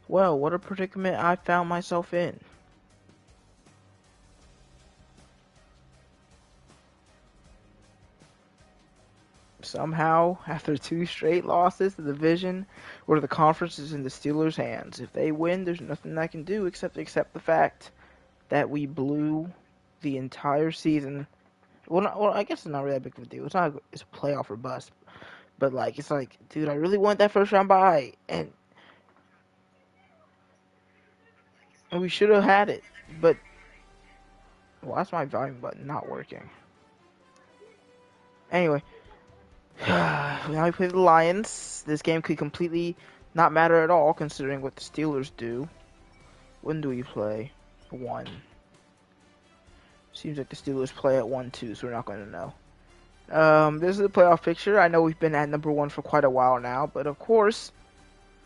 Well, what a predicament I found myself in. Somehow, after two straight losses, the division or the conference is in the Steelers' hands. If they win, there's nothing I can do except accept the fact that we blew the entire season. Well, I guess it's not really that big of a deal. It's a playoff or bust. But like, it's like, dude, I really want that first round bye, and we should have had it. But why is my volume button not working? Anyway, now we play the Lions. This game could completely not matter at all, considering what the Steelers do. When do we play? 1. Seems like the Steelers play at 1 too, so we're not going to know. This is the playoff picture. I know we've been at number 1 for quite a while now, but of course,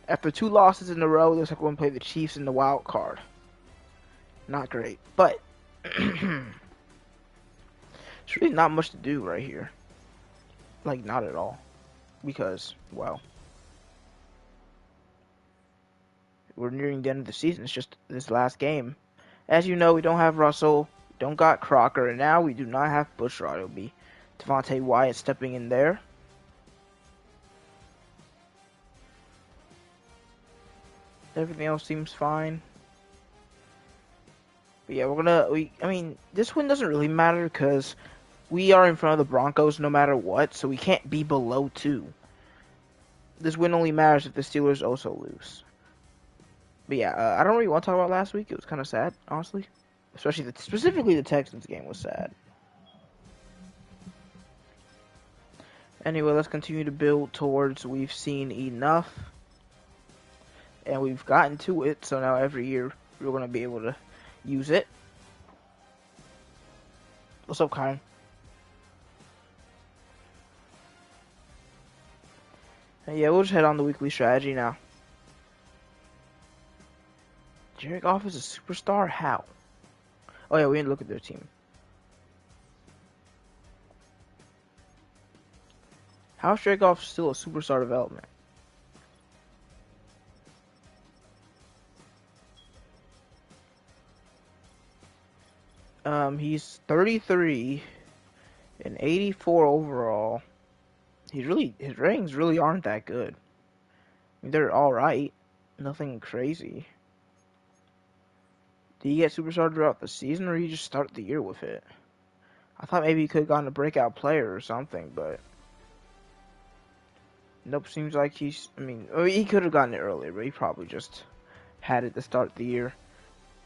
after 2 losses in a row, looks like we're going to play the Chiefs in the wild card. Not great, but there's really not much to do right here. Like, not at all. Because, well, we're nearing the end of the season. It's just this last game. As you know, we don't have Russell, we don't got Crocker, and now we do not have Bushrod. It'll be Devontae Wyatt stepping in there. Everything else seems fine. But yeah, I mean, this win doesn't really matter because we are in front of the Broncos no matter what, so we can't be below 2. This win only matters if the Steelers also lose. But yeah, I don't really want to talk about last week. It was kind of sad, honestly. Specifically the Texans game was sad. Anyway, let's continue to build towards we've seen enough. And we've gotten to it, so now every year we're going to be able to use it. What's up, Kyle? And yeah, we'll just head on the weekly strategy now. Jared Goff is a superstar? How? Oh yeah, we didn't look at their team. How is Jared Goff still a superstar development? He's 33 and 84 overall. His ratings really aren't that good. I mean, they're all right, nothing crazy. Did he get superstar throughout the season, or did he just start the year with it? I thought maybe he could have gotten a breakout player or something, but nope. Seems like he could have gotten it earlier, but he probably just had it to start the year.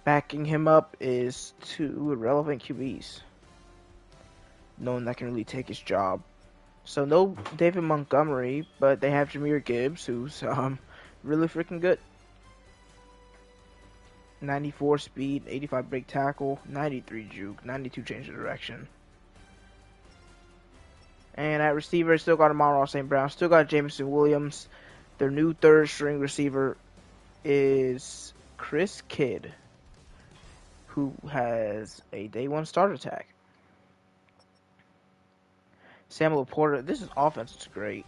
Backing him up is 2 irrelevant QBs. No one that can really take his job. So no David Montgomery, but they have Jahmyr Gibbs, who's really freaking good. 94 speed, 85 break tackle, 93 juke, 92 change of direction. And at receiver, still got Amon-Ra St. Brown, still got Jameson Williams. Their new third string receiver is Chris Kidd, who has a day 1 starter tag. Samuel Porter, this offense is great.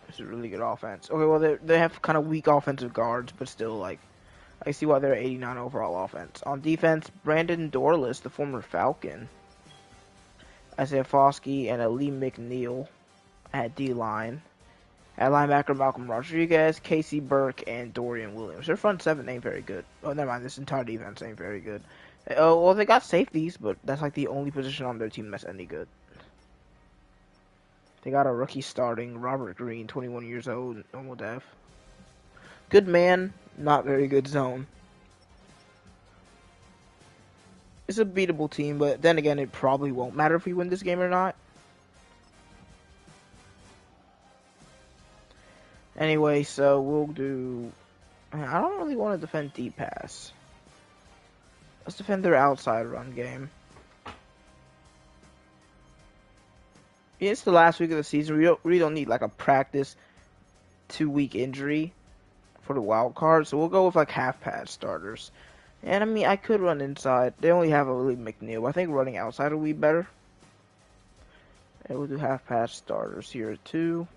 This is a really good offense. Okay, well, they have kind of weak offensive guards, but still, like, I see why they're 89 overall offense. On defense, Brandon Dorless, the former Falcon, Isaiah Foskey, and Lee McNeil at D-line. At linebacker, Malcolm Rodriguez, Casey Burke, and Dorian Williams. Their front 7 ain't very good. Oh, never mind, this entire defense ain't very good. Oh, well, they got safeties, but that's like the only position on their team that's any good. They got a rookie starting, Robert Green, 21 years old, normal def. Good man, not very good zone. It's a beatable team, but then again, it probably won't matter if we win this game or not. Anyway, so we'll do... I don't really want to defend deep pass. Let's defend their outside run game. It's the last week of the season. We really don't need like a practice 2-week injury for the wild card, so we'll go with like half patch starters. And I mean, I could run inside. They only have a Lee McNeil. I think running outside will be better. And we'll do half patch starters here too.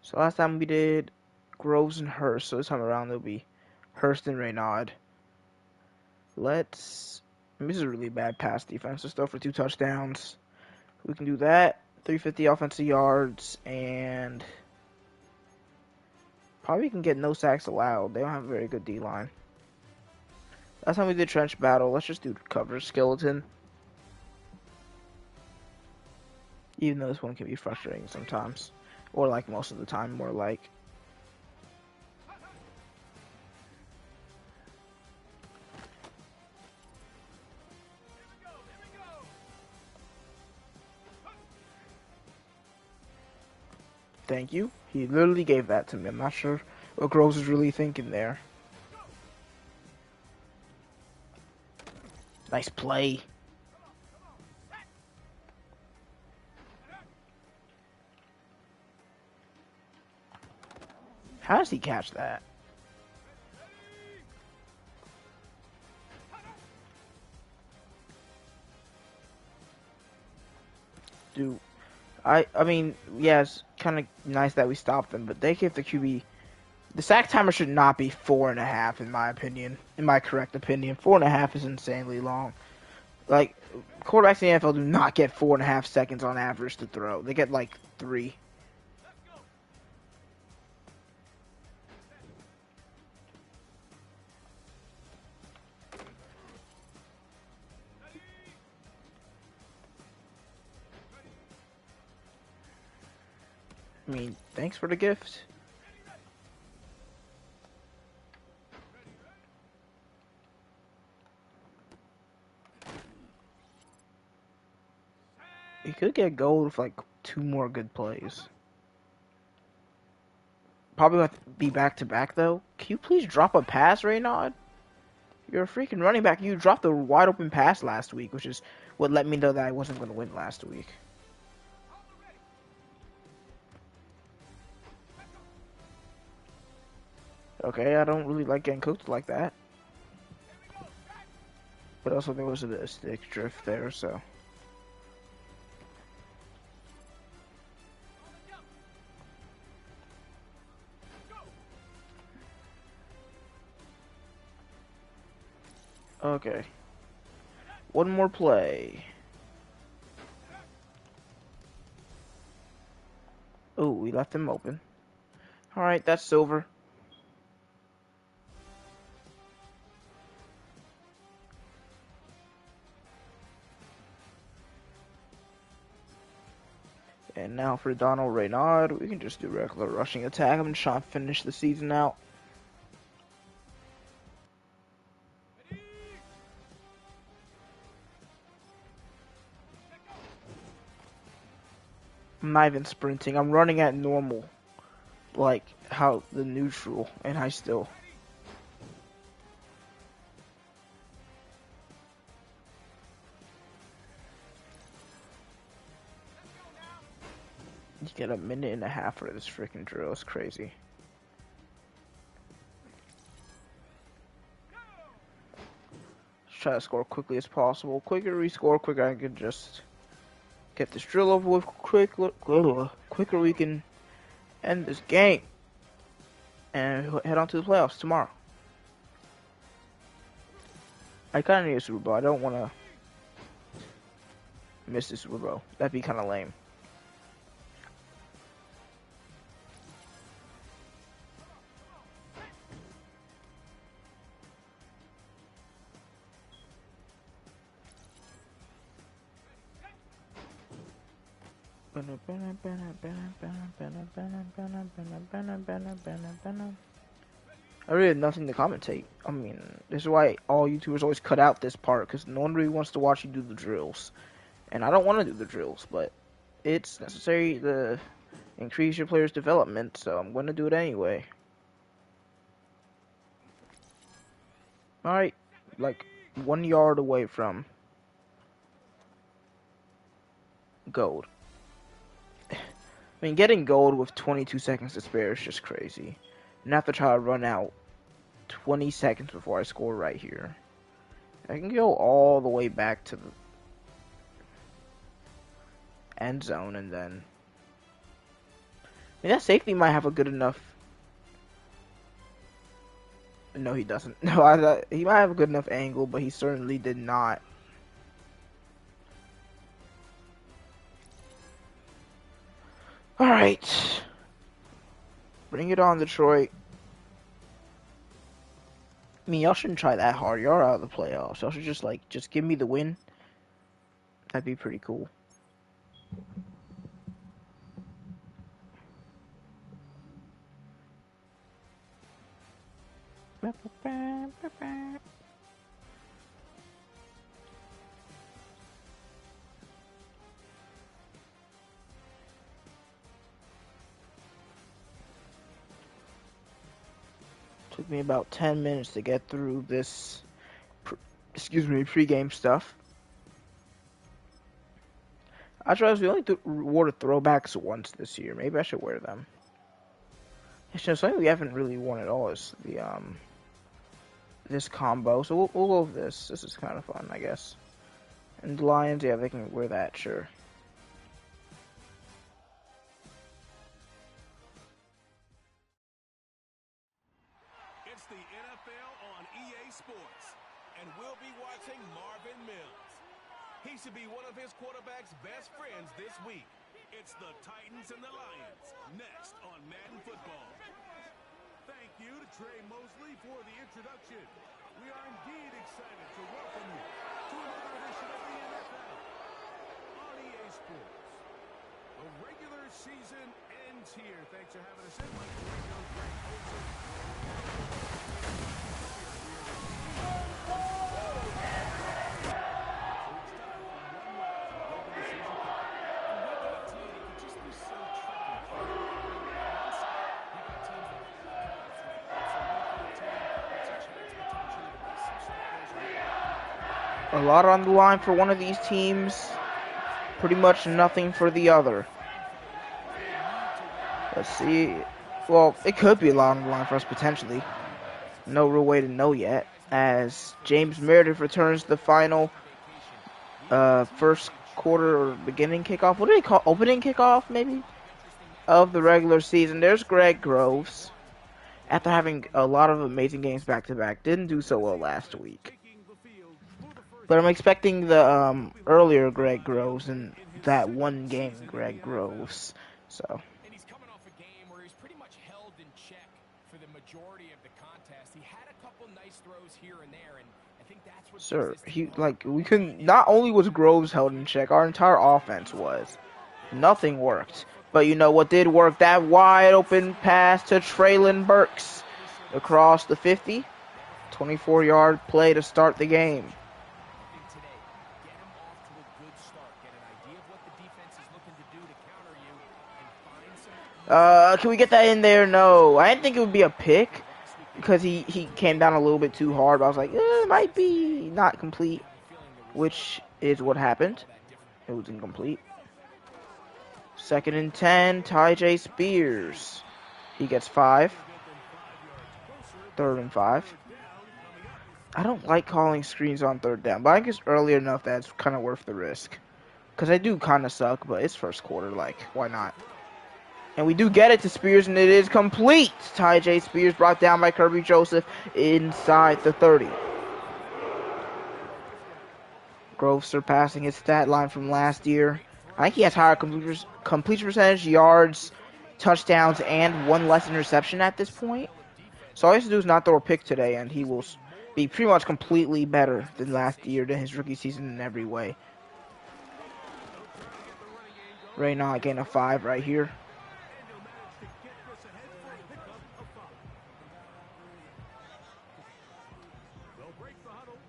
So last time we did Groves and Hurst, so this time around it'll be Hurst and Reynaud. This is a really bad pass defense. Let's throw for 2 touchdowns. We can do that. 350 offensive yards, and probably can get no sacks allowed. They don't have a very good D-line. Last time we did trench battle, let's just do cover skeleton. Even though this one can be frustrating sometimes. Or like most of the time, more like. Thank you. He literally gave that to me. I'm not sure what Groves is really thinking there. Nice play. How does he catch that? Dude, I mean, yeah, it's kind of nice that we stopped them, but they gave the QB. The sack timer should not be 4.5, in my opinion. In my correct opinion, 4.5 is insanely long. Like, quarterbacks in the NFL do not get 4.5 seconds on average to throw. They get like 3. I mean, thanks for the gift. You could get gold with like 2 more good plays. Probably have to be back to back though. Can you please drop a pass, Reynaud? You're a freaking running back. You dropped a wide open pass last week, which is what let me know that I wasn't going to win last week. Okay, I don't really like getting cooked like that. But also there was a bit of stick drift there, so. Okay. One more play. Oh, we left him open. Alright, that's silver. And now for Donald Reynaud, we can just do regular rushing attack. I'm just trying to finish the season out. I'm not even sprinting. I'm running at normal. Like, how the neutral. And I still... You get a minute and a half for this freaking drill. It's crazy. Let's try to score quickly as possible. Quicker we score, quicker I can just get this drill over with. Quicker we can end this game. And head on to the playoffs tomorrow. I kind of need a Super Bowl. I don't want to miss the Super Bowl. That'd be kind of lame. I really had nothing to commentate. I mean, this is why all YouTubers always cut out this part, because no one really wants to watch you do the drills. And I don't want to do the drills, but it's necessary to increase your player's development, so I'm going to do it anyway. Alright, like 1 yard away from gold. I mean, getting gold with 22 seconds to spare is just crazy. And I have to try to run out 20 seconds before I score right here. I can go all the way back to the end zone and then... mean, that safety might have a good enough. No, he doesn't. No, I thought he might have a good enough angle, but he certainly did not. All right, bring it on, Detroit. I mean, y'all shouldn't try that hard. Y'all are out of the playoffs. Y'all should just give me the win. That'd be pretty cool. Took me about 10 minutes to get through this, pregame stuff. I realized we only awarded throwbacks once this year. Maybe I should wear them. It's something we haven't really worn at all is the this combo. So we'll go with this. This is kind of fun, I guess. And the Lions, yeah, they can wear that, sure. It's the NFL on EA Sports, and we'll be watching Marvin Mills. He should be one of his quarterback's best friends this week. It's the Titans and the Lions, next on Madden Football. Thank you to Trey Mosley for the introduction. We are indeed excited to welcome you to another edition of the NFL on EA Sports. The regular season ends here. Thanks for having us in, Michael Radio, Greg Olsen. A lot on the line for one of these teams. Pretty much nothing for the other. Let's see. Well, it could be a lot on the line for us potentially. No real way to know yet. As James Meredith returns the final first quarter or beginning kickoff. What do they call opening kickoff maybe? Of the regular season. There's Greg Groves. After having a lot of amazing games back to back. Didn't do so well last week. But I'm expecting the earlier Greg Groves and that one game Greg Groves. So. And he's coming off a game where he's pretty much held in check for the majority of the contest. He had a couple nice throws here and there, and I think that's what. Sir, we couldn't. Not only was Groves held in check, our entire offense was. Nothing worked. But you know what did work? That wide open pass to Traylon Burks across the 50. 24-yard play to start the game. Can we get that in there? No. I didn't think it would be a pick because he came down a little bit too hard. But I was like, it might be not complete, which is what happened. It was incomplete. 2nd and 10, Ty Spears. He gets 5. 3rd and 5. I don't like calling screens on 3rd down, but I think it's early enough that it's kind of worth the risk. Because I do kind of suck, but it's first quarter, like, why not? And we do get it to Spears, and it is complete. Ty Spears brought down by Kirby Joseph inside the 30. Grove surpassing his stat line from last year. I think he has higher completion percentage, yards, touchdowns, and 1 less interception at this point. So all he has to do is not throw a pick today, and he will be pretty much completely better than last year, than his rookie season in every way. Right now, I gain a 5 right here.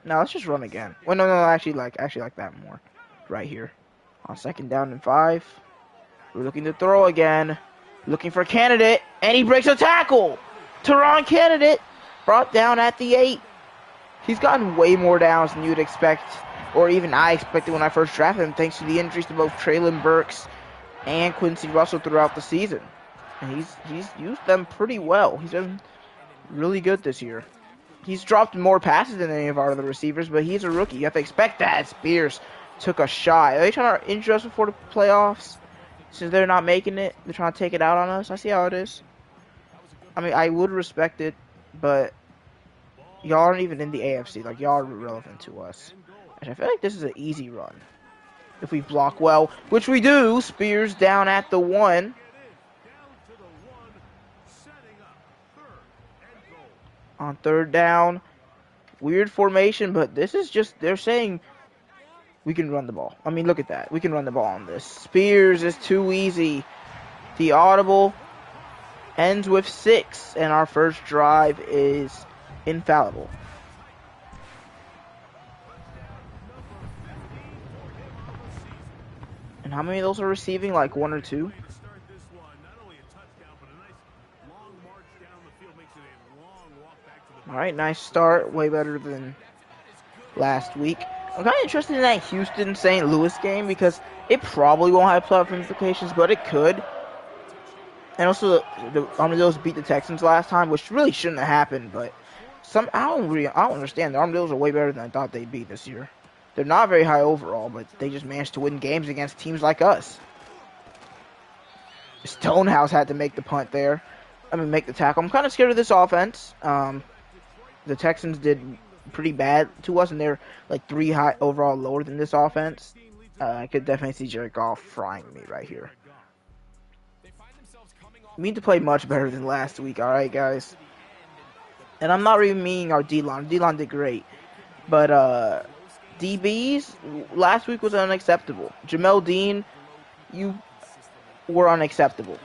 Now let's just run again. Well, no, I actually like that more. Right here. On 2nd down and 5. We're looking to throw again. Looking for Candidate. And he breaks a tackle. Teron Candidate brought down at the 8. He's gotten way more downs than you'd expect. Or even I expected when I first drafted him. Thanks to the injuries to both Traylon Burks and Quincy Russell throughout the season. And he's used them pretty well. He's been really good this year. He's dropped more passes than any of our other receivers, but he's a rookie. You have to expect that. Spears took a shot. Are they trying to injure us before the playoffs? Since they're not making it, they're trying to take it out on us. I see how it is. I mean, I would respect it, but y'all aren't even in the AFC. Like, y'all are irrelevant to us. And I feel like this is an easy run. If we block well, which we do. Spears down at the 1. On 3rd down. Weird formation, but this is just, they're saying we can run the ball. I mean, look at that. We can run the ball on this. Spears is too easy. The audible ends with 6, and our first drive is infallible. And how many of those are receiving? Like 1 or 2? Alright, nice start. Way better than last week. I'm kind of interested in that Houston-St. Louis game because it probably won't have playoff implications, but it could. And also, the Armadillos beat the Texans last time, which really shouldn't have happened, but I don't understand. The Armadillos are way better than I thought they'd be this year. They're not very high overall, but they just managed to win games against teams like us. Stonehouse had to make the punt there. Make the tackle. I'm kind of scared of this offense. The Texans did pretty bad to us, and they're like 3 high overall lower than this offense. I could definitely see Jared Goff frying me right here. We need to play much better than last week, alright, guys? And I'm not even meaning our D-line. D-line did great. But, DBs, last week was unacceptable. Jamel Dean, you were unacceptable.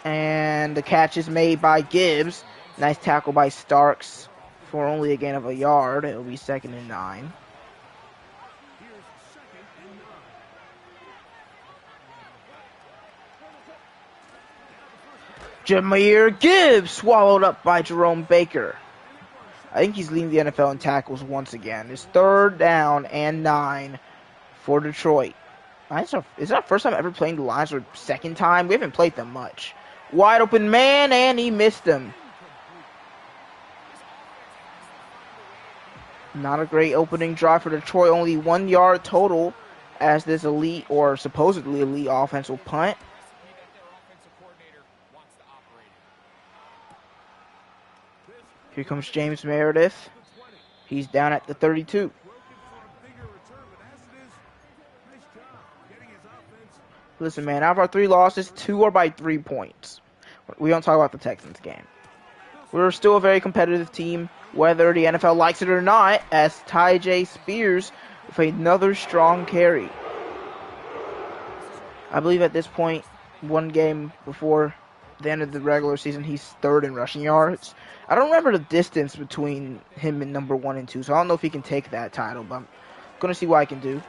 And the catch is made by Gibbs. Nice tackle by Starks for only a gain of a yard. It'll be 2nd and 9. Jahmyr Gibbs swallowed up by Jerome Baker. I think he's leading the NFL in tackles once again. It's 3rd down and 9 for Detroit. Is that our first time ever playing the Lions or 2nd time? We haven't played them much. Wide open man, and he missed him. Not a great opening drive for Detroit. Only 1 yard total as this elite or supposedly elite offense will punt. Here comes James Meredith. He's down at the 32. Listen, man, out of our 3 losses, 2 are by 3 points. We don't talk about the Texans game. We're still a very competitive team, whether the NFL likes it or not, as Tyjae Spears with another strong carry. I believe at this point, 1 game before the end of the regular season, he's 3rd in rushing yards. I don't remember the distance between him and number 1 and 2, so I don't know if he can take that title, but I'm going to see what I can do.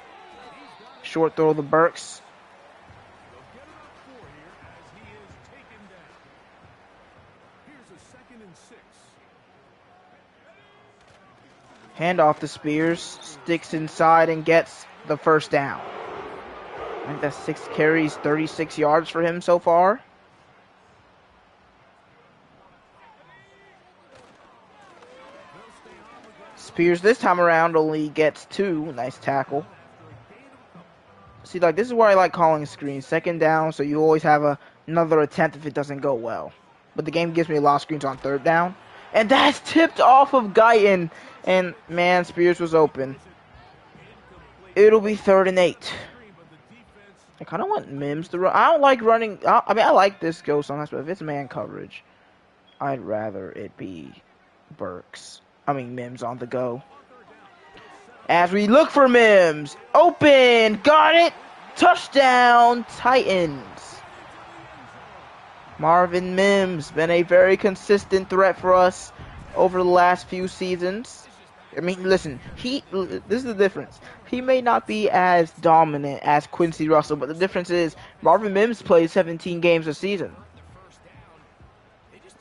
Short throw to Burks. Handoff to Spears. Sticks inside and gets the 1st down. I think that's 6 carries, 36 yards for him so far. Spears this time around only gets 2. Nice tackle. See, like, this is where I like calling screens. 2nd down, so you always have another attempt if it doesn't go well. But the game gives me a lot of screens on 3rd down. And that's tipped off of Guyton. And, man, Spears was open. It'll be 3rd and 8. I kind of want Mims to run. I don't like running. I mean, I like this go sometimes, but if it's man coverage, I'd rather it be Mims on the go. As we look for Mims. Open. Got it. Touchdown, Titans. Marvin Mims, been a very consistent threat for us over the last few seasons. I mean, listen, this is the difference. He may not be as dominant as Quincy Russell, but the difference is Marvin Mims plays 17 games a season.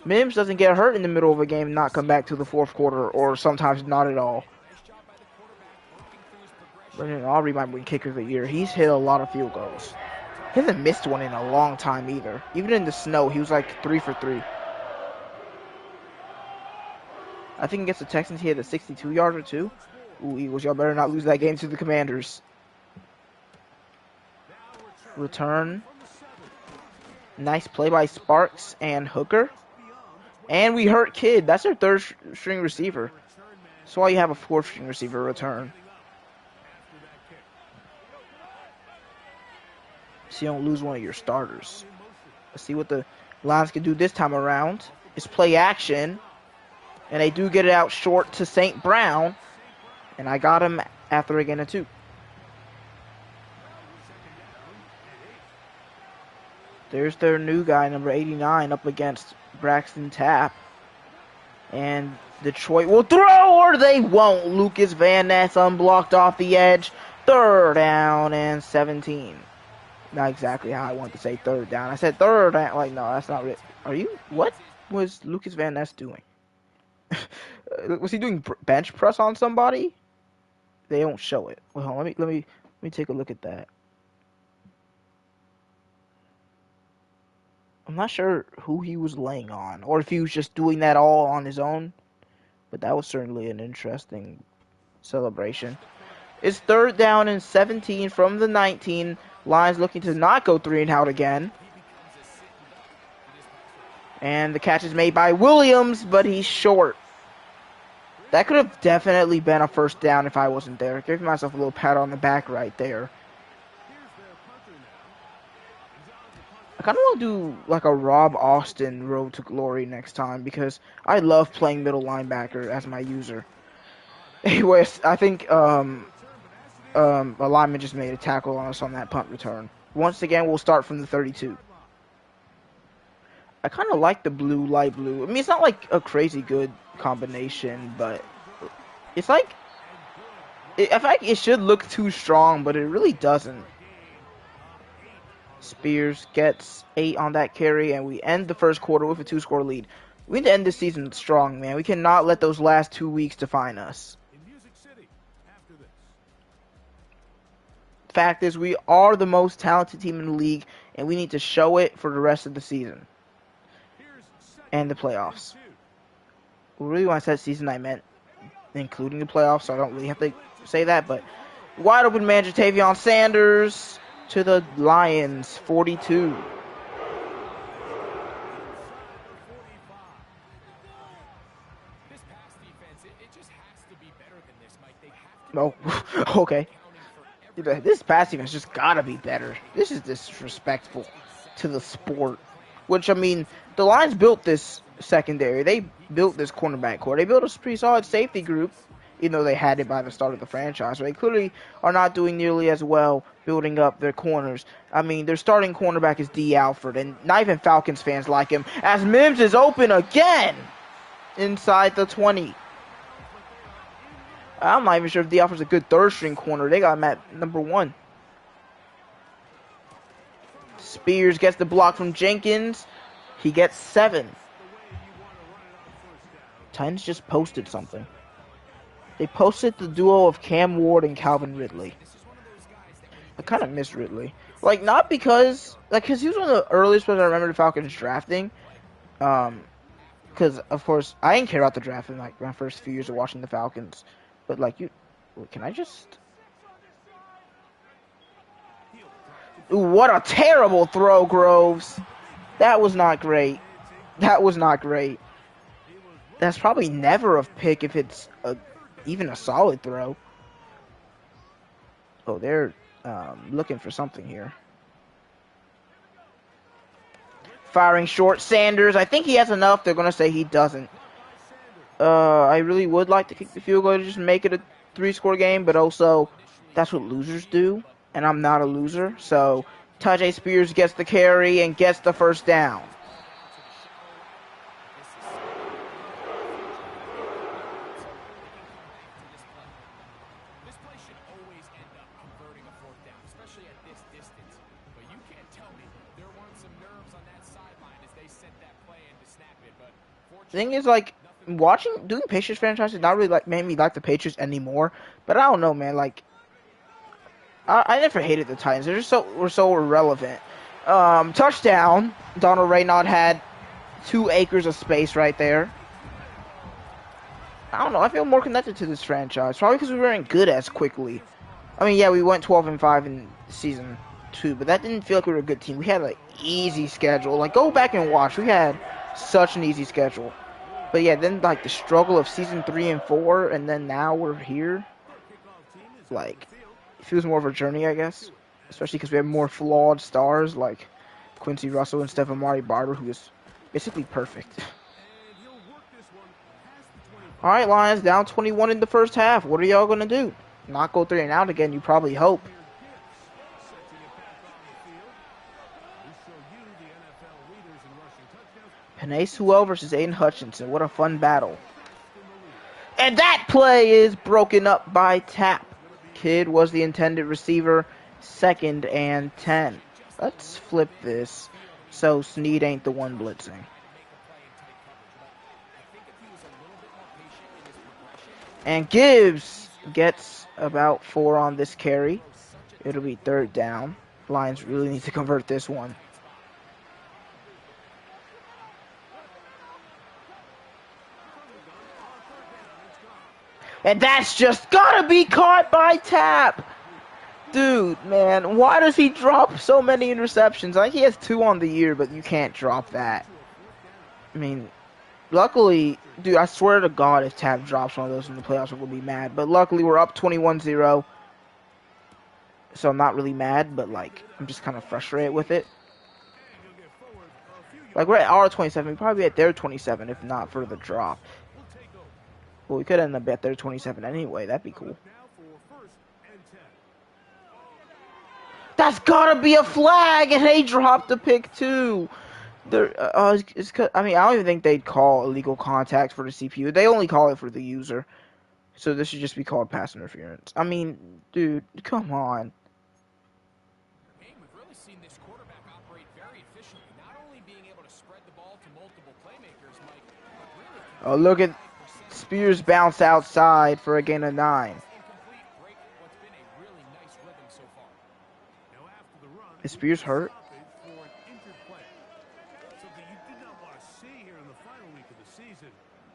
Mims doesn't get hurt in the middle of a game and not come back to the 4th quarter, or sometimes not at all. Brendan Aubrey might win Kicker of the Year. He's hit a lot of field goals. He hasn't missed one in a long time either. Even in the snow, he was like 3 for 3. I think against the Texans, he had a 62-yarder or 2. Ooh, Eagles, y'all better not lose that game to the Commanders. Return. Nice play by Sparks and Hooker. And we hurt Kid. That's our third string receiver. That's why you have a fourth string receiver return. So you don't lose one of your starters. Let's see what the Lions can do this time around. It's play action. And they do get it out short to St. Brown. And I got him after again a 2. There's their new guy, number 89, up against Braxton Tapp. And Detroit will throw, or they won't. Lucas Van Ness unblocked off the edge. 3rd down and 17. Not exactly how I want to say 3rd down. I said 3rd down. Like, no, that's not it. Are you? What was Lucas Van Ness doing? Was he doing bench press on somebody? They don't show it. Well, hold on, let me take a look at that. I'm not sure who he was laying on, or if he was just doing that all on his own. But that was certainly an interesting celebration. It's 3rd down and 17 from the 19. Lions looking to not go 3 and out again. And the catch is made by Williams, but he's short. That could have definitely been a 1st down if I wasn't there. Give myself a little pat on the back right there. I kind of want to do like a Rob Austin Road to Glory next time because I love playing middle linebacker as my user. Anyways, I think a lineman just made a tackle on us on that punt return. Once again, we'll start from the 32. I kind of like the blue, light blue. I mean, it's not like a crazy good combination, but it's like I feel like it should look too strong, but it really doesn't. Spears gets 8 on that carry, and we end the first quarter with a 2-score lead. We need to end this season strong, man. We cannot let those last 2 weeks define us. Fact is, we are the most talented team in the league, and we need to show it for the rest of the season and the playoffs. Really, when I said season, I meant including the playoffs, so I don't really have to say that. But wide open man, Jatavion Sanders to the Lions, 42. Oh, okay. This pass defense just gotta be better. This is disrespectful to the sport. Which, I mean, the Lions built this secondary. They built this cornerback core. They built a pretty solid safety group, even though they had it by the start of the franchise. So they clearly are not doing nearly as well building up their corners. I mean, their starting cornerback is D. Alford, and not even Falcons fans like him, as Mims is open again inside the 20. I'm not even sure if D. Alford's a good 3rd-string corner. They got him at number 1. Spears gets the block from Jenkins. He gets 7. Titans just posted something. They posted the duo of Cam Ward and Calvin Ridley. I kind of miss Ridley. Like, not because... Like, because he was one of the earliest players I remember the Falcons drafting. Because, of course, I didn't care about the draft in, like, my first few years of watching the Falcons. But, like, can I just... Ooh, what a terrible throw, Groves. That was not great. That was not great. That's probably never a pick if it's even a solid throw. Oh, they're looking for something here. Firing short, Sanders. I think he has enough. They're going to say he doesn't. I really would like to kick the field goal to just make it a 3-score game, but also that's what losers do, and I'm not a loser. So Tajay Spears gets the carry and gets the 1st down. Thing is, like, doing Patriots franchise is not really like made me like the Patriots anymore. But I don't know, man. Like, I never hated the Titans. We're so irrelevant. Touchdown. Donald Raynaud had 2 acres of space right there. I don't know. I feel more connected to this franchise, probably because we weren't good as quickly. I mean, yeah, we went 12-5 in the season, too, but that didn't feel like we were a good team. We had an easy schedule. Like, go back and watch. We had such an easy schedule. But yeah, then like the struggle of season 3 and 4, and then now we're here. Like, it feels more of a journey, I guess. Especially because we have more flawed stars like Quincy Russell and Stephen Mari Barber, who is basically perfect. All right, Lions, down 21 in the first half. What are y'all going to do? Not go 3 and out again, you probably hope. Penei Sewell versus Aiden Hutchinson. What a fun battle. And that play is broken up by Tap. Kid was the intended receiver. 2nd and 10. Let's flip this so Snead ain't the one blitzing. And Gibbs gets about 4 on this carry. It'll be 3rd down. Lions really need to convert this one. And that's just gotta be caught by Tap. Dude, man, why does he drop so many interceptions? Like, he has 2 on the year, but you can't drop that. I mean, luckily, dude, I swear to God, if Tap drops one of those in the playoffs, we'll be mad. But luckily, we're up 21-0. So I'm not really mad, but, like, I'm just kind of frustrated with it. Like, we're at our 27. We'd probably be at their 27 if not for the drop. Well, we could end up at their 27 anyway. That'd be cool. That's gotta be a flag, and they dropped the pick too. I mean, I don't even think they'd call illegal contact for the CPU. They only call it for the user. So this should just be called pass interference. I mean, dude, come on. Hey, we've really seen this quarterback operate very efficiently, not only being able to spread the ball to multiple playmakers, Mike, but really... Oh, look at Spears bounce outside for a gain of 9. Is Spears hurt?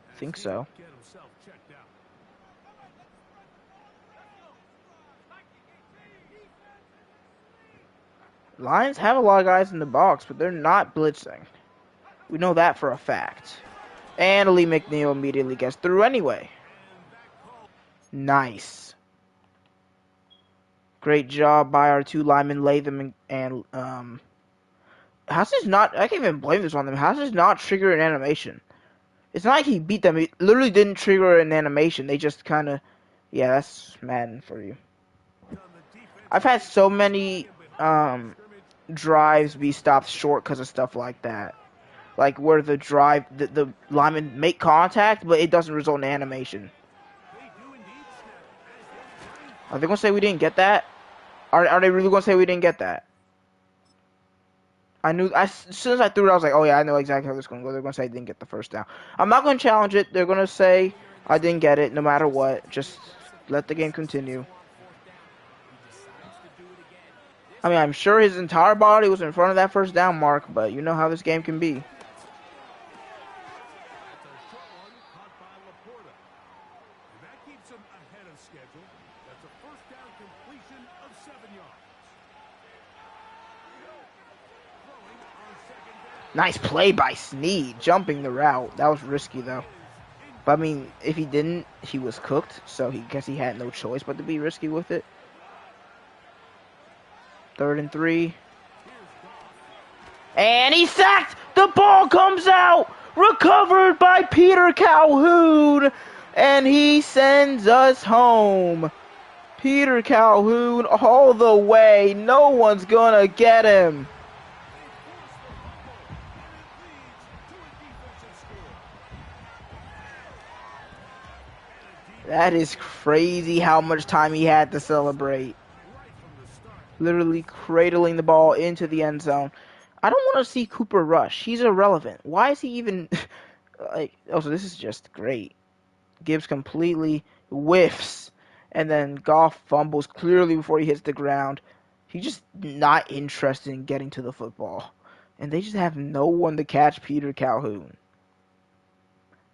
I think so. Lions have a lot of guys in the box, but they're not blitzing. We know that for a fact. And Lee McNeil immediately gets through anyway. Nice. Great job by our 2 linemen, Latham and how's this not, I can't even blame this on them. How's this not trigger an animation? It's not like he beat them. It literally didn't trigger an animation. They just kind of, yeah, that's Madden for you. I've had so many drives be stopped short because of stuff like that. Like where the linemen make contact, but it doesn't result in animation. Are they going to say we didn't get that? Are they really going to say we didn't get that? As soon as I threw it, I was like, oh yeah, I know exactly how this is going to go. They're going to say I didn't get the first down. I'm not going to challenge it. They're going to say I didn't get it no matter what. Just let the game continue. I mean, I'm sure his entire body was in front of that first down mark, but you know how this game can be. Nice play by Snead, jumping the route. That was risky, though. But, I mean, if he didn't, he was cooked. So, he guess he had no choice but to be risky with it. 3rd and 3. And he's sacked! The ball comes out! Recovered by Peter Calhoun! And he sends us home. Peter Calhoun all the way. No one's gonna get him. That is crazy how much time he had to celebrate. Literally cradling the ball into the end zone. I don't want to see Cooper Rush. He's irrelevant. Why is he even... like, oh, so this is just great. Gibbs completely whiffs. And then Goff fumbles clearly before he hits the ground. He's just not interested in getting to the football. And they just have no one to catch Peter Calhoun.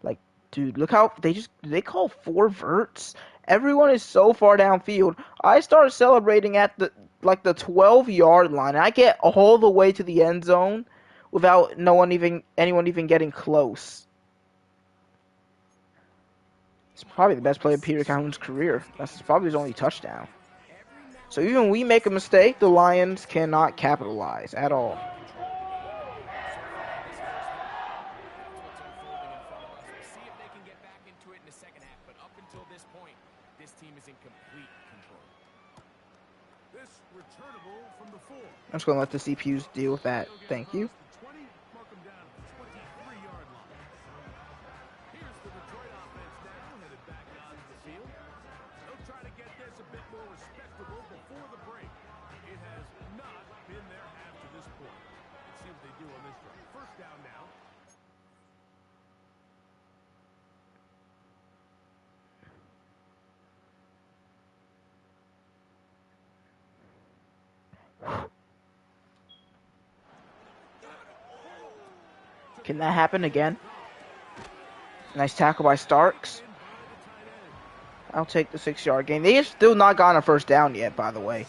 Like, dude, look how they call 4 verts Everyone is so far downfield. I start celebrating at the 12-yard line. I get all the way to the end zone without anyone even getting close. It's probably the best play of Peter Calhoun's career. That's probably his only touchdown. So even we make a mistake, the Lions cannot capitalize at all. I'm just going to let the CPUs deal with that. Thank you. Can that happen again? Nice tackle by Starks. I'll take the 6-yard gain. They have still not gotten a first down yet, by the way.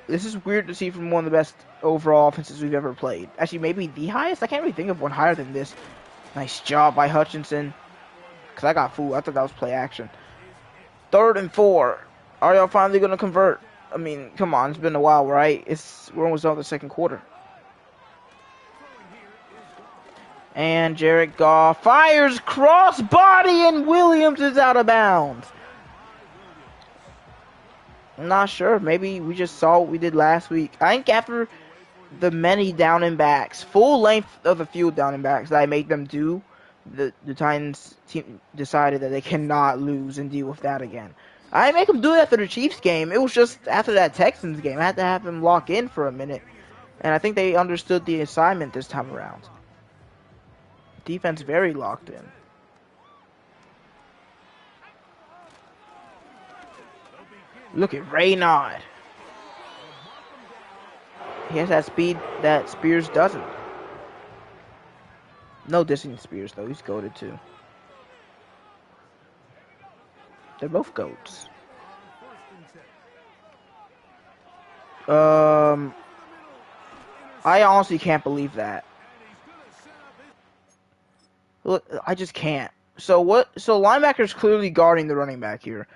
This is weird to see from one of the best overall offenses we've ever played. Actually, maybe the highest? I can't really think of one higher than this. Nice job by Hutchinson. Because I got fooled. I thought that was play action. 3rd and 4. Are y'all finally going to convert? I mean, come on. It's been a while, right? We're almost done with the 2nd quarter. And Jared Goff fires crossbody, and Williams is out of bounds. I'm not sure. Maybe we just saw what we did last week. I think after the many down and backs, full length of the field down and backs that I made them do, the Titans team decided that they cannot lose and deal with that again. I didn't make them do it after the Chiefs game. It was just after that Texans game. I had to have them lock in for a minute. And I think they understood the assignment this time around. Defense very locked in. Look at Raynaud. He has that speed that Spears doesn't. No dissing Spears, though. He's goated, too. They're both goats. I honestly can't believe that. Look, I just can't. So what? So linebacker's clearly guarding the running back here.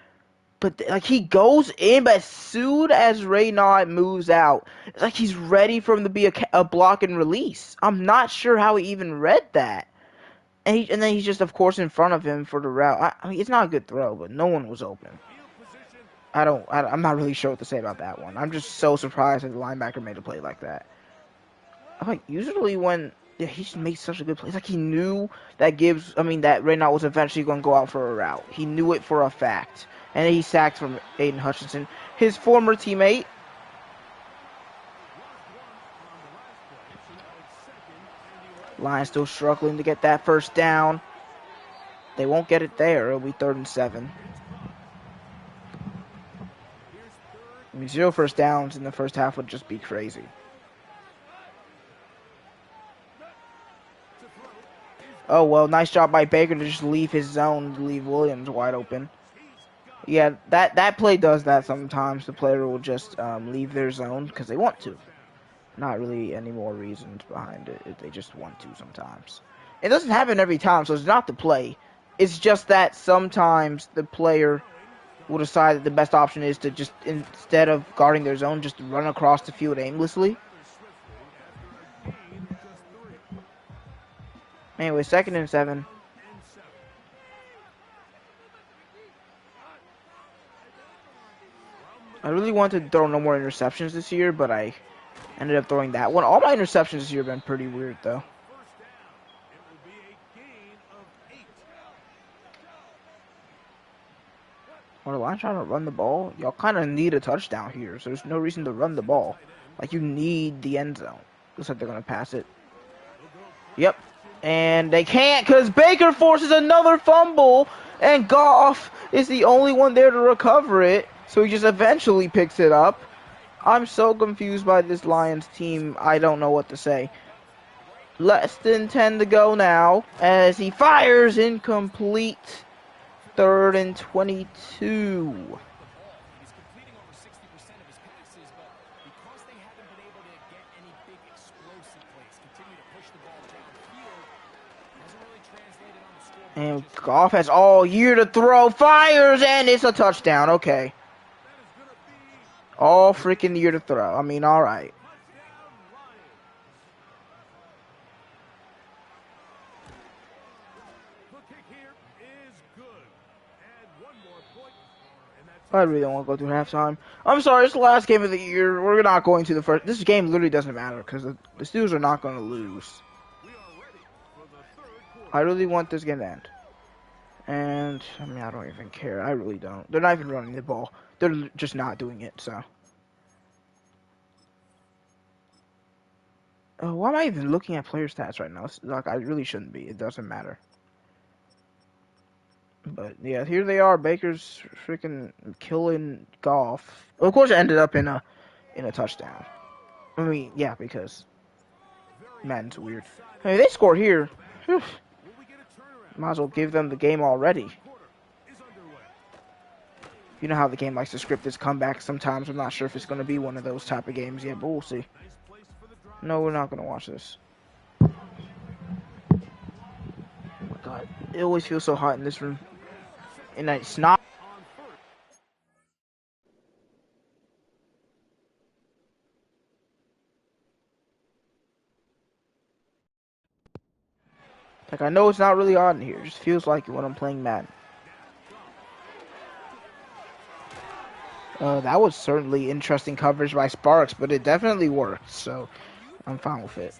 But, like, he goes in, but as soon as Raynaud moves out, it's like he's ready for him to be a block and release. I'm not sure how he even read that. And then he's just, of course, in front of him for the route. I mean, it's not a good throw, but no one was open. I'm not really sure what to say about that one. I'm just so surprised that the linebacker made a play like that. I'm like, usually when... Yeah, he just makes such a good play. It's like he knew that that Raynaud was eventually going to go out for a route. He knew it for a fact. And then he sacked from Aiden Hutchinson, his former teammate. Lions still struggling to get that first down. They won't get it there. It'll be 3rd and 7. I mean, 0 first downs in the first half would just be crazy. Oh, well, nice job by Baker to just leave his zone, to leave Williams wide open. Yeah, that play does that sometimes. The player will just leave their zone because they want to. Not really any more reasons behind it. They just want to sometimes. It doesn't happen every time, so it's not the play. It's just that sometimes the player will decide that the best option is to just, instead of guarding their zone, just run across the field aimlessly. Anyway, 2nd and 7. I really wanted to throw no more interceptions this year, but I ended up throwing that one. All my interceptions this year have been pretty weird, though. Are the Lions trying to run the ball? Y'all kind of need a touchdown here, so there's no reason to run the ball. Like, you need the end zone. Looks like they're going to pass it. Yep. And they can't because Baker forces another fumble, and Goff is the only one there to recover it, so he just eventually picks it up. I'm so confused by this Lions team, I don't know what to say. Less than 10 to go now, as he fires incomplete. 3rd and 22. He's completing over 60% of his passes, but because they haven't been able to get any big explosive plays, continue to push the ball downfield, hasn't really translated on the scoreboard. And Goff has all year to throw, fires, and it's a touchdown. Okay. All freaking year to throw. I mean, all right. I really don't want to go through halftime. I'm sorry, it's the last game of the year. We're not going to the first. This game literally doesn't matter because the Steelers are not going to lose. I really want this game to end. And, I mean, I don't even care. I really don't. They're not even running the ball. They're just not doing it, so. Oh, why am I even looking at player stats right now? Like, I really shouldn't be. It doesn't matter. But, yeah, here they are. Baker's freaking killing Goff. Of course, it ended up in a touchdown. I mean, yeah, because Madden's weird. Hey, they scored here. Whew. Might as well give them the game already. You know how the game likes to script its comeback sometimes. I'm not sure if it's going to be one of those type of games yet, but we'll see. No, we're not going to watch this. Oh my god. It always feels so hot in this room. And it's not. Like, I know it's not really hot in here. It just feels like it when I'm playing Madden. That was certainly interesting coverage by Sparks, but it definitely worked, so I'm fine with it.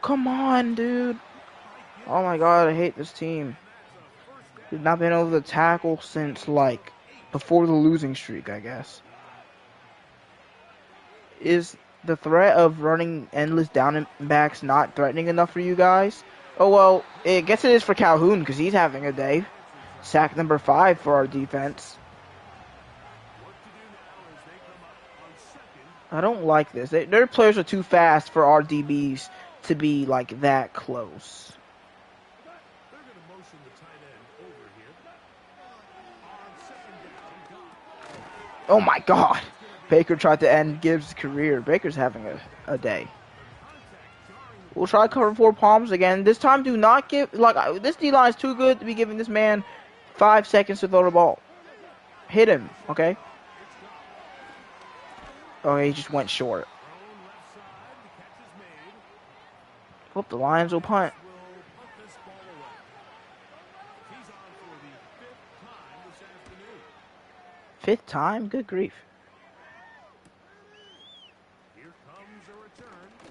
Come on, dude. Oh my god, I hate this team. They've not been able to tackle since, like, before the losing streak, I guess. Is the threat of running endless down and backs not threatening enough for you guys? Oh, well, I guess it is for Calhoun, because he's having a day. Sack number 5 for our defense. I don't like this. Their players are too fast for our DBs to be, like, that close. Oh my god. Baker tried to end Gibbs' career. Baker's having a day. We'll try to cover 4 palms again. This time, do not give... Like, this D-line is too good to be giving this man 5 seconds to throw the ball. Hit him, okay? Oh, he just went short. Hope the Lions will punt. 5th time? Good grief.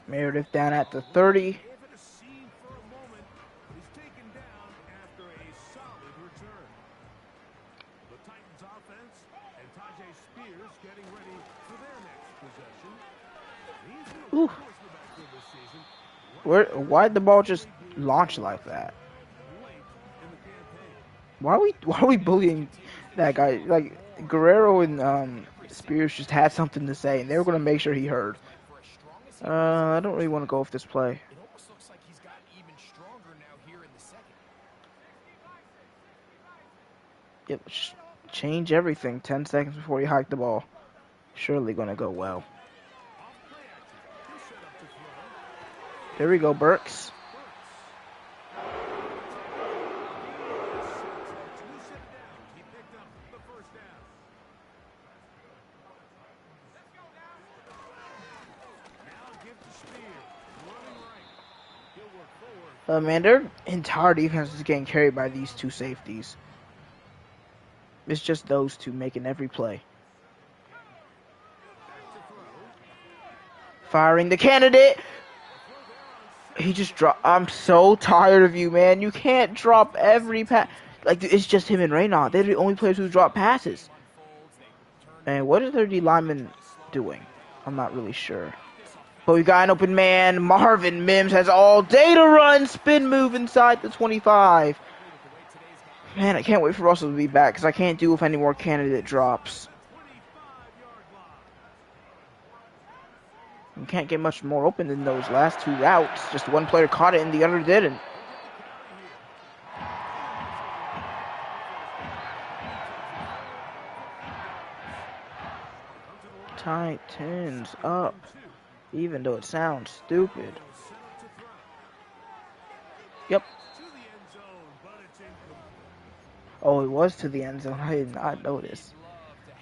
Meredith down at the 30. Ooh. Why'd the ball just launch like that? Why are we bullying that guy? Like, Guerrero and Spears just had something to say, and they were going to make sure he heard. I don't really want to go with this play. It almost looks like he's gotten even stronger now here in the second. Yep, change everything 10 seconds before you hike the ball. Surely going to go well. There we go, Burks. Man, their entire defense is getting carried by these 2 safeties. It's just those 2 making every play. Firing the candidate. He just dropped. I'm so tired of you, man. You can't drop every pass. Like, it's just him and Reynaud. They're the only players who drop passes. And what is their D lineman doing? I'm not really sure. But we got an open man. Marvin Mims has all day to run. Spin move inside the 25. Man, I can't wait for Russell to be back because I can't do with any more candidate drops. You can't get much more open than those last two routes. Just one player caught it and the other didn't. Titans up, even though it sounds stupid. Yep. Oh, it was to the end zone. I did not notice.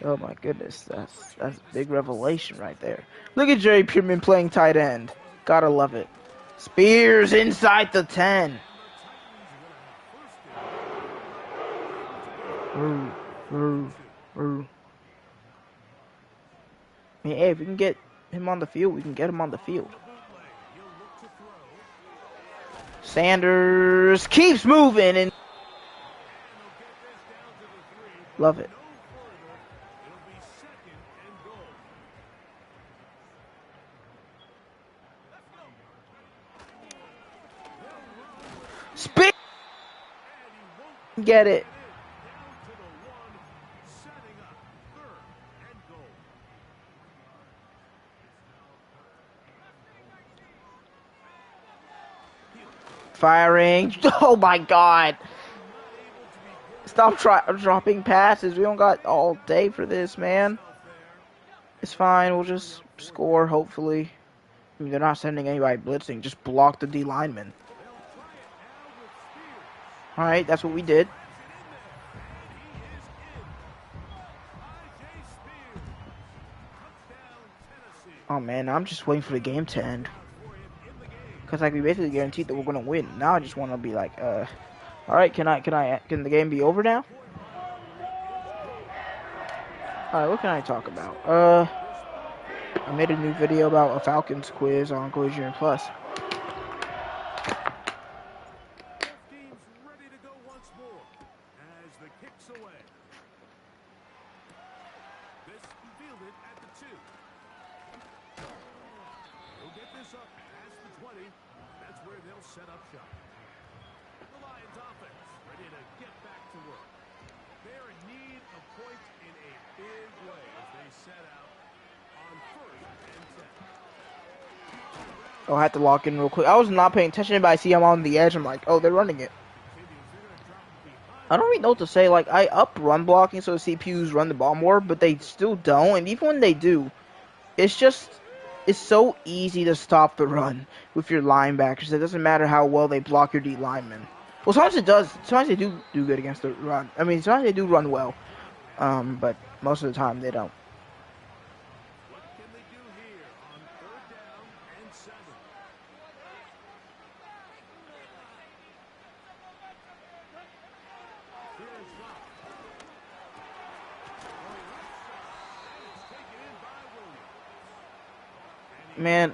Oh my goodness, that's a big revelation right there. Look at Jerry Pierman playing tight end. Gotta love it. Spears inside the 10. Ooh, ooh, ooh. I mean, hey, if we can get him on the field, we can get him on the field. Sanders keeps moving and love it. Spin. Get it. Firing. Oh my god. Stop dropping passes. We don't got all day for this, man. It's fine. We'll just score, hopefully. I mean, they're not sending anybody blitzing. Just block the D lineman. Alright, that's what we did. Oh man, I'm just waiting for the game to end. Because like we basically guaranteed that we're gonna win. Now I just wanna be like, alright, can the game be over now? Alright, what can I talk about? I made a new video about a Falcons quiz on GoldeeJR Plus. Set up shop. The Lions offense ready to get back to work. They're in need of points in a big way as they set out on 1st and 10. Oh, I had to lock in real quick. I was not paying attention, but I see I'm on the edge. I'm like, oh, they're running it. I don't really know what to say. Like, I up run blocking so the CPUs run the ball more, but they still don't. And even when they do, it's so easy to stop the run with your linebackers. It doesn't matter how well they block your D linemen. Well, sometimes it does. Sometimes they do good against the run. I mean, sometimes they do run well. But most of the time they don't. What can they do here on 3rd down and 7? Here's Rock. It's taken in by Williams. Man,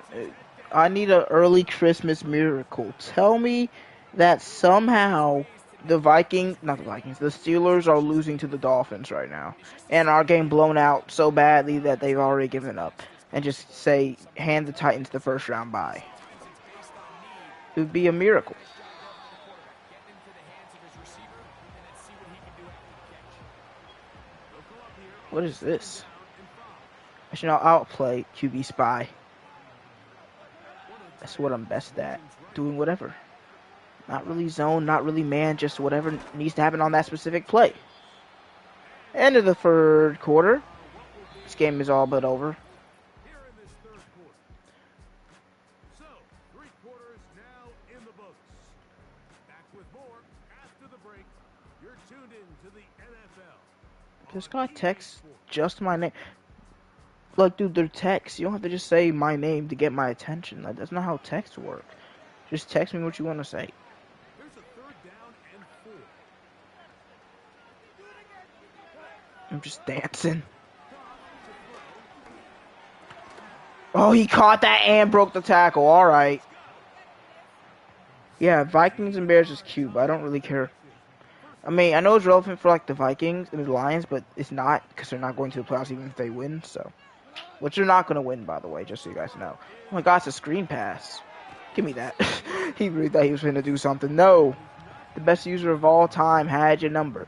I need an early Christmas miracle. Tell me that somehow the Steelers are losing to the Dolphins right now. And our game blown out so badly that they've already given up. And just say, hand the Titans the first round bye. It would be a miracle. What is this? I should now outplay QB Spy. That's what I'm best at. Doing whatever. Not really zone, not really man, just whatever needs to happen on that specific play. End of the 3rd quarter. This game is all but over. Here in this 3rd quarter. So, 3 quarters now in the books. Back with more after the break. You're tuned in to the NFL. This guy texts just my name. Like, dude, they're texts. You don't have to just say my name to get my attention. Like, that's not how texts work. Just text me what you want to say. Here's a 3rd down and 4. I'm just dancing. Oh, he caught that and broke the tackle. All right. Yeah, Vikings and Bears is cute, but I don't really care. I mean, I know it's relevant for, like, the Vikings and the Lions, but it's not because they're not going to the playoffs even if they win, so. Which they're not going to win, by the way, just so you guys know. Oh my god, it's a screen pass. Give me that. He really thought he was going to do something. No. The best user of all time had your number.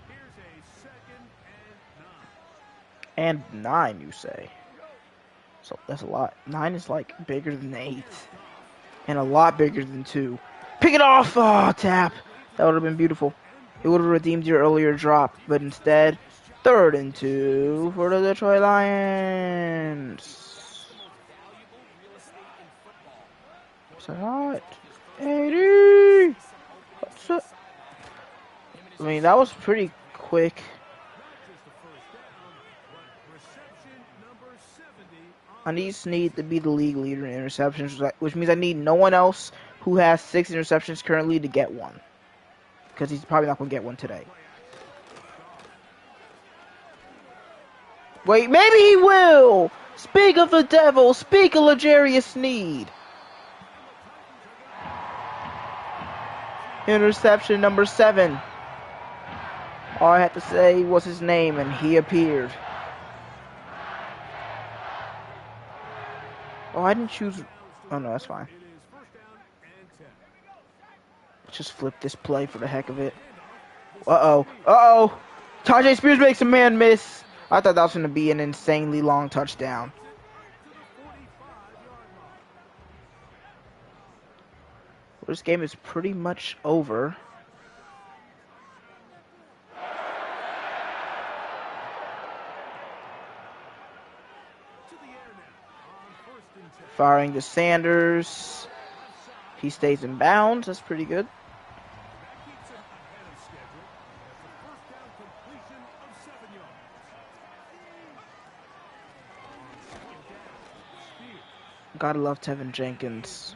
Here's a 2nd And 9, you say? So that's a lot. 9 is like bigger than 8. And a lot bigger than 2. Pick it off! Oh, tap. That would have been beautiful. It would have redeemed your earlier drop. But instead, 3rd and 2 for the Detroit Lions. What's that? 80! What's up? I mean, that was pretty quick. I need Snead to be the league leader in interceptions, which means I need no one else who has 6 interceptions currently to get one. Because he's probably not going to get one today. Wait, maybe he will! Speak of the devil, speak of L'Jarius Snead. Interception number 7. All I had to say was his name, and he appeared. Oh, I didn't choose... Oh, no, that's fine. Let's just flip this play for the heck of it. Uh-oh. Uh-oh. Tajay Spears makes a man miss. I thought that was going to be an insanely long touchdown. Well, this game is pretty much over. Firing to Sanders. He stays in bounds. That's pretty good. Gotta love Tevin Jenkins.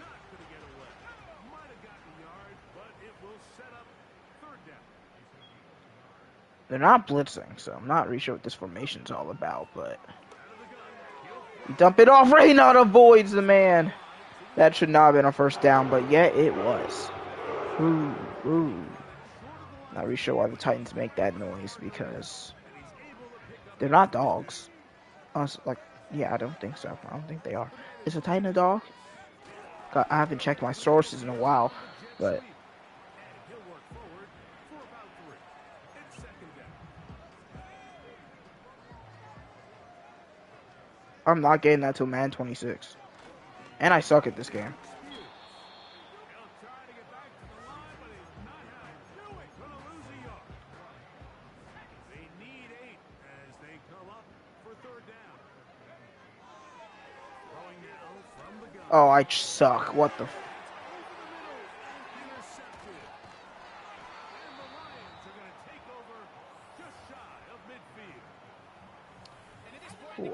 They're not blitzing, so I'm not really sure what this formation's all about, but... Dump it off. Reynard avoids the man. That should not have been a first down, but yet it was. Ooh, ooh. Not really sure why the Titans make that noise, because they're not dogs. Yeah, I don't think so. I don't think they are. Is a Titan a dog? I haven't checked my sources in a while, but... I'm not getting that till Madden 26. And I suck at this game. Oh, I suck. What the...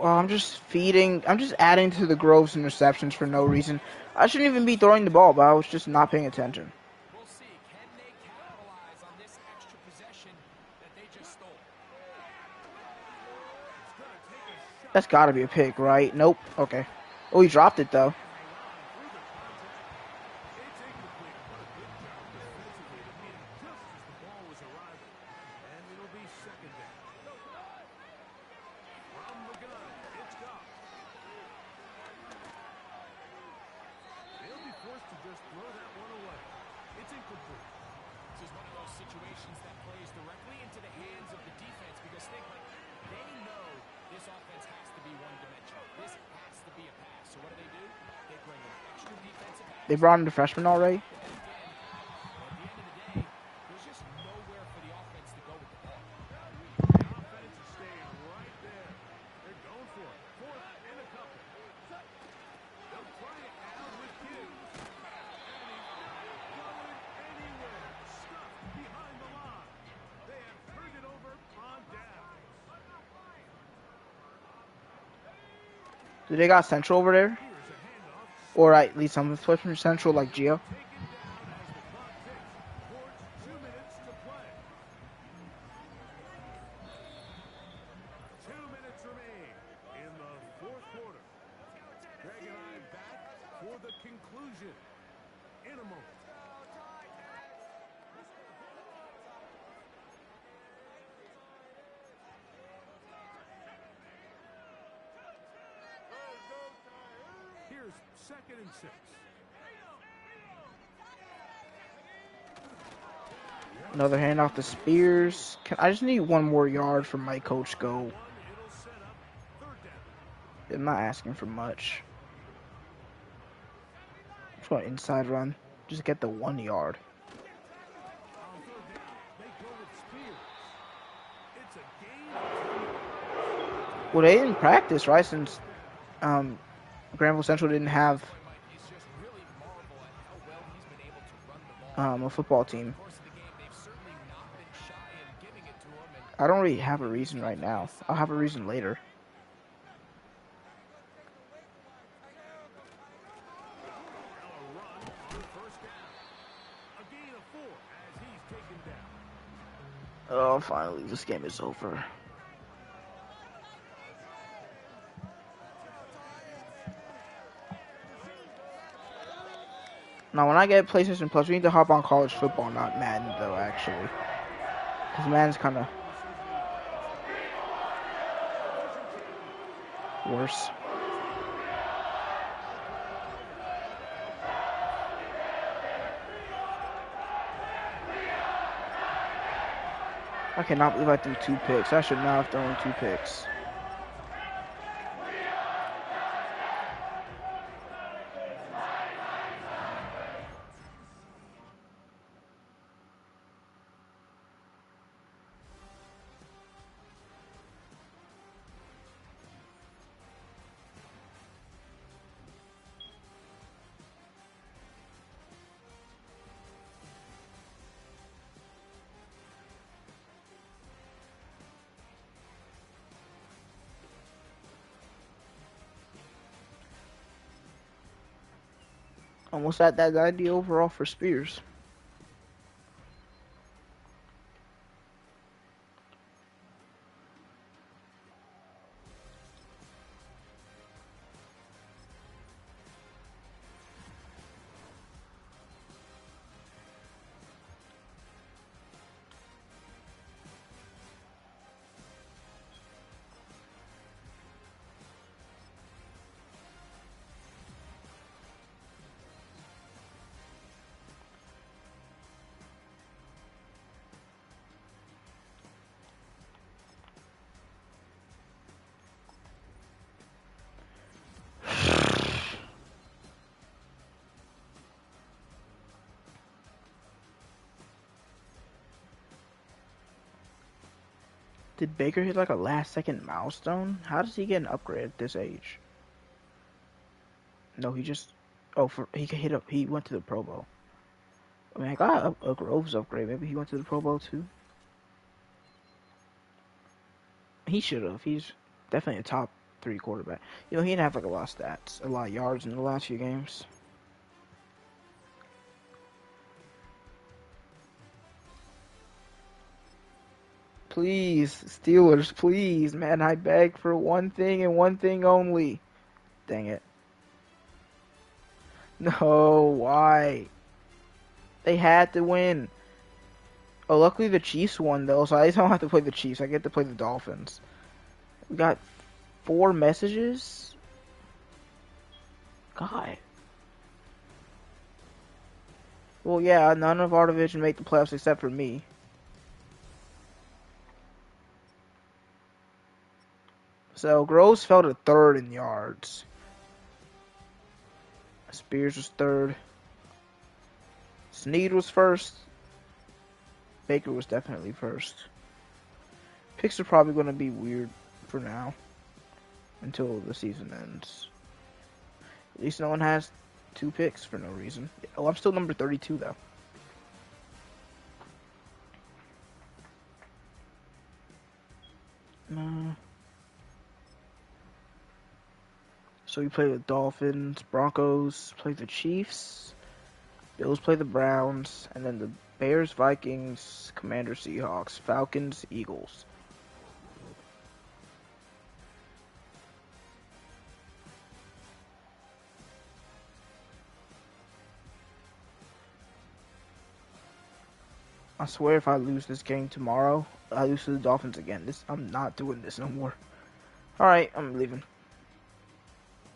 I'm just adding to the Groves interceptions for no reason. I shouldn't even be throwing the ball, but I was just not paying attention. We'll see. Can they capitalize on this extra possession that they just stole? That's got to be a pick, right? Nope. Okay. Oh, he dropped it, though. They brought in the freshman already? Do they got Central over there? Or at least some flip from Central like Gio? Second and 6. Another handoff to Spears. I just need one more yard from my coach go. I'm not asking for much. Just want inside run. Just get the 1 yard. On third down, they go with Spears. It's a gain of 10. Well, they didn't practice, right? Since Granville Central didn't have It's just really marvel at how well he's been able to run the ball. a football team. Of course of the game, they've certainly not been shy in giving it to him. And I don't really have a reason right now. I'll have a reason later. Now a run on first down. A gain of 4 as he's taken down. Oh, finally, this game is over. Now, when I get PlayStation Plus, we need to hop on college football, not Madden, though, actually. Because Madden's kind of worse. I cannot believe I threw 2 picks. I should not have thrown 2 picks. Almost at that 90 overall for Spears. Did Baker hit like a last second milestone? How does he get an upgrade at this age? No, he just he could hit up. He went to the Pro Bowl. I mean, I got a Groves upgrade. Maybe he went to the Pro Bowl too. He should have. He's definitely a top 3 quarterback. You know, he didn't have like a lot of stats, a lot of yards in the last few games. Please, Steelers, please, man, I beg for one thing and one thing only. Dang it. No, why? They had to win. Oh, luckily the Chiefs won, though, so I don't have to play the Chiefs. I get to play the Dolphins. We got 4 messages? God. Well, yeah, none of our division made the playoffs except for me. So, Groves fell to 3rd in yards. Spears was 3rd. Snead was 1st. Baker was definitely 1st. Picks are probably going to be weird for now. Until the season ends. At least no one has 2 picks for no reason. Oh, I'm still number 32, though. So we play the Dolphins, Broncos, play the Chiefs, Bills play the Browns, and then the Bears, Vikings, Commanders, Seahawks, Falcons, Eagles. I swear if I lose this game tomorrow, I lose to the Dolphins again. I'm not doing this no more. Alright, I'm leaving.